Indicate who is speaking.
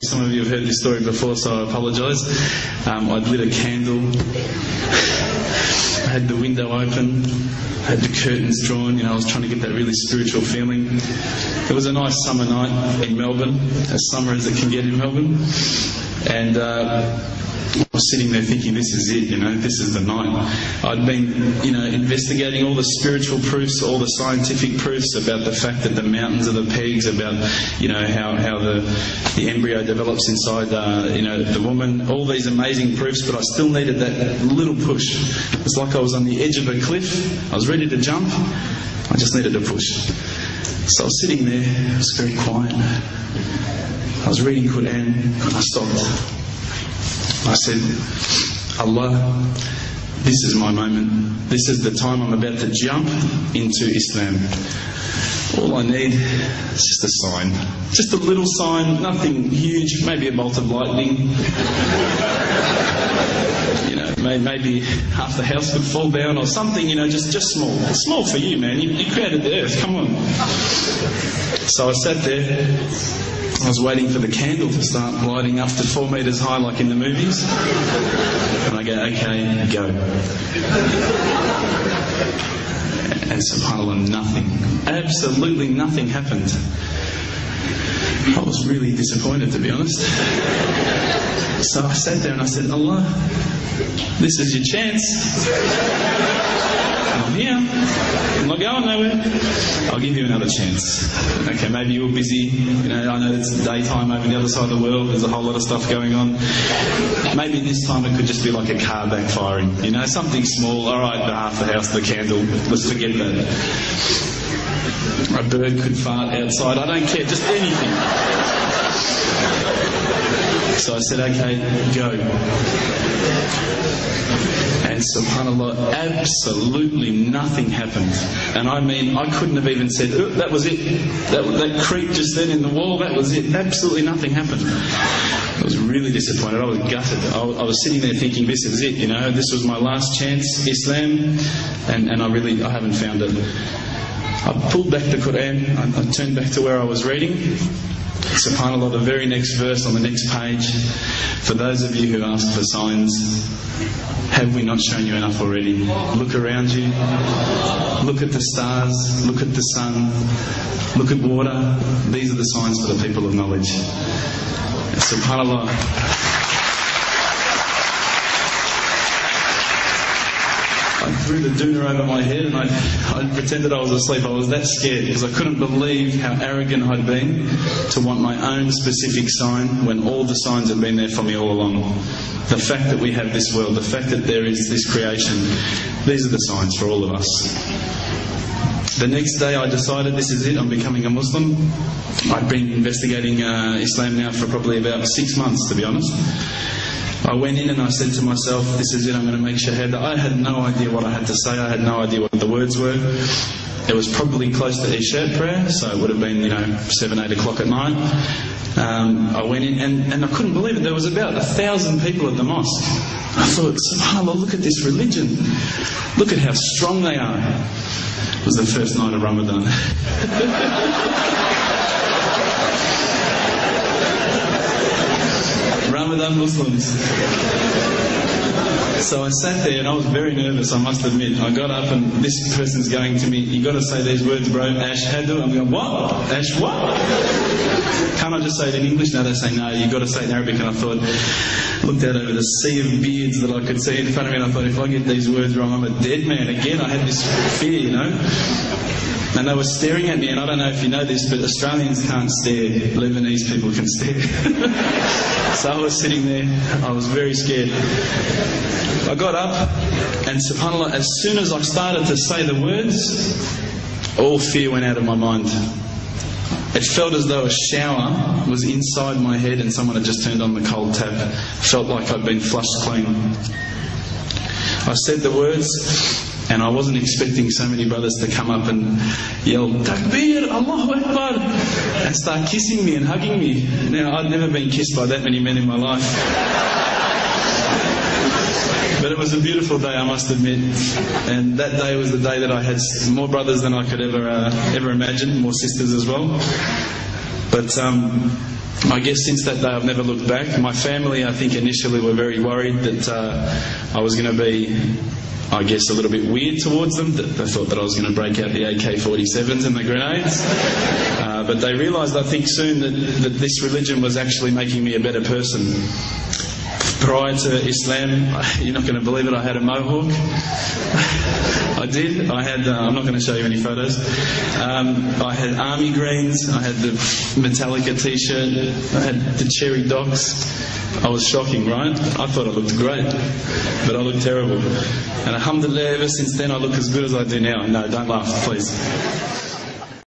Speaker 1: Some of you have heard this story before, so I apologise. I'd lit a candle, I had the window open, I had the curtains drawn, I was trying to get that really spiritual feeling. It was a nice summer night in Melbourne, as summer as it can get in Melbourne, and I was sitting there thinking, this is it, this is the night. I'd been, investigating all the spiritual proofs, all the scientific proofs about the fact that the mountains are the pegs, about, how the embryo develops inside, the woman, all these amazing proofs, but I still needed that little push. It's like I was on the edge of a cliff. I was ready to jump. I just needed a push. So I was sitting there, it was very quiet. I was reading Quran, and I stopped. I said, Allah, this is my moment. This is the time I'm about to jump into Islam. All I need is just a sign. Just a little sign, nothing huge, maybe a bolt of lightning. Maybe half the house would fall down or something, just small. Small for you, man. You created the earth, come on. So I sat there. I was waiting for the candle to start lighting up to 4 metres high like in the movies. And I go, okay, go. And subhanAllah, nothing. Absolutely nothing happened. I was really disappointed, to be honest. So I sat there and I said, Allah, this is your chance. I'm here. I'm not going nowhere. I'll give you another chance. Okay, maybe you're busy. I know it's daytime over the other side of the world. There's a whole lot of stuff going on. Maybe this time it could just be like a car backfiring. Something small. All right, half the house, the candle. Let's forget that. A bird could fart outside. I don't care. Just anything. So I said, okay, go. And subhanAllah, absolutely nothing happened. And I mean, I couldn't have even said, oh, that was it. That creep just then in the wall, that was it. Absolutely nothing happened. I was really disappointed. I was gutted. I was sitting there thinking, this is it, this was my last chance, Islam, and I haven't found it. I pulled back the Quran, I turned back to where I was reading. SubhanAllah, the very next verse on the next page. For those of you who ask for signs, have we not shown you enough already? Look around you. Look at the stars. Look at the sun. Look at water. These are the signs for the people of knowledge. SubhanAllah. I threw the doona over my head and I pretended I was asleep. I was that scared because I couldn't believe how arrogant I'd been to want my own specific sign when all the signs had been there for me all along. The fact that we have this world, the fact that there is this creation, these are the signs for all of us. The next day I decided this is it, I'm becoming a Muslim. I'd been investigating Islam now for probably about 6 months, to be honest. I went in and I said to myself, this is it, I'm going to make shahada. I had no idea what I had to say. I had no idea what the words were. It was probably close to Isha prayer, so it would have been, 7, 8 o'clock at night. I went in and I couldn't believe it. There was about 1,000 people at the mosque. I thought, subhanAllah, look at this religion. Look at how strong they are. It was the first night of Ramadan. Ramadan Muslims. So I sat there and I was very nervous, I must admit. I got up and this person's going to me, you got to say these words, bro, ashhadu. I'm going, what? Ash what? Can't I just say it in English? No, they say, no, you got to say it in Arabic. And I thought, looked out over the sea of beards that I could see in front of me, and I thought, if I get these words wrong, I'm a dead man again. I had this fear, And they were staring at me, and I don't know if you know this, but Australians can't stare. Lebanese people can stare. So I was sitting there, I was very scared. I got up, and subhanAllah, as soon as I started to say the words, all fear went out of my mind. It felt as though a shower was inside my head and someone had just turned on the cold tap. It felt like I'd been flushed clean. I said the words, and I wasn't expecting so many brothers to come up and yell, Takbir, Allahu Akbar, and start kissing me and hugging me. Now, I'd never been kissed by that many men in my life. But it was a beautiful day, I must admit. And that day was the day that I had more brothers than I could ever imagine, more sisters as well. But I guess since that day I've never looked back. My family, I think, initially were very worried that I was going to be, I guess, a little bit weird towards them. They thought that I was going to break out the AK-47s and the grenades. But they realised, I think, soon that this religion was actually making me a better person. Prior to Islam, you're not going to believe it, I had a mohawk. I did. I had, I'm not going to show you any photos. I had army greens, I had the Metallica t-shirt, I had the cherry docks. I was shocking, right? I thought I looked great, but I looked terrible. And alhamdulillah, ever since then I look as good as I do now. No, don't laugh, please.